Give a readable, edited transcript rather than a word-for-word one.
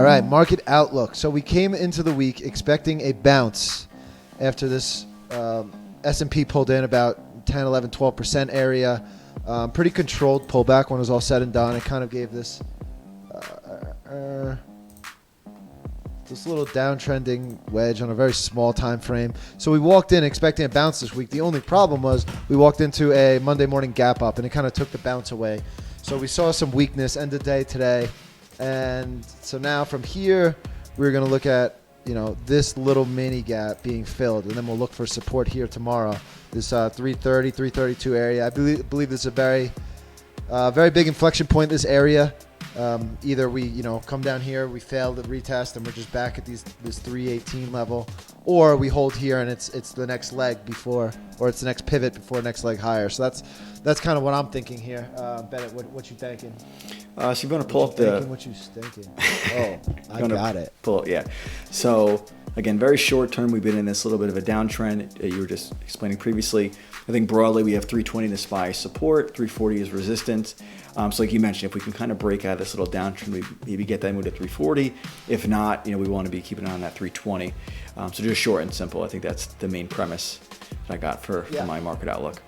All right, market outlook. So we came into the week expecting a bounce after this S&P pulled in about 10, 11, 12% area. Pretty controlled pullback when it was all said and done. It kind of gave this little downtrending wedge on a very small time frame. So we walked in expecting a bounce this week. The only problem was we walked into a Monday morning gap up, and it kind of took the bounce away. So we saw some weakness end of day today. And so now from here, we're going to look at this little mini gap being filled, and then we'll look for support here tomorrow. This 330, 332 area. I believe this is a very big inflection point. This area. Either we come down here, we fail the retest, and we're just back at this 318 level, or we hold here and it's the next leg before, or it's the next pivot before next leg higher. So that's kind of what I'm thinking here. Bennett, what you thinking? So you're going to pull up the. What you thinking? Oh, I got it. Pull yeah. So again, very short term, we've been in this little bit of a downtrend. You were just explaining previously. I think broadly we have 320 to SPY support, 340 is resistance. So like you mentioned, if we can kind of break out of this little downtrend, we maybe get that move to 340. If not, we want to be keeping an eye on that 320. So just short and simple. I think that's the main premise that I got for my market outlook.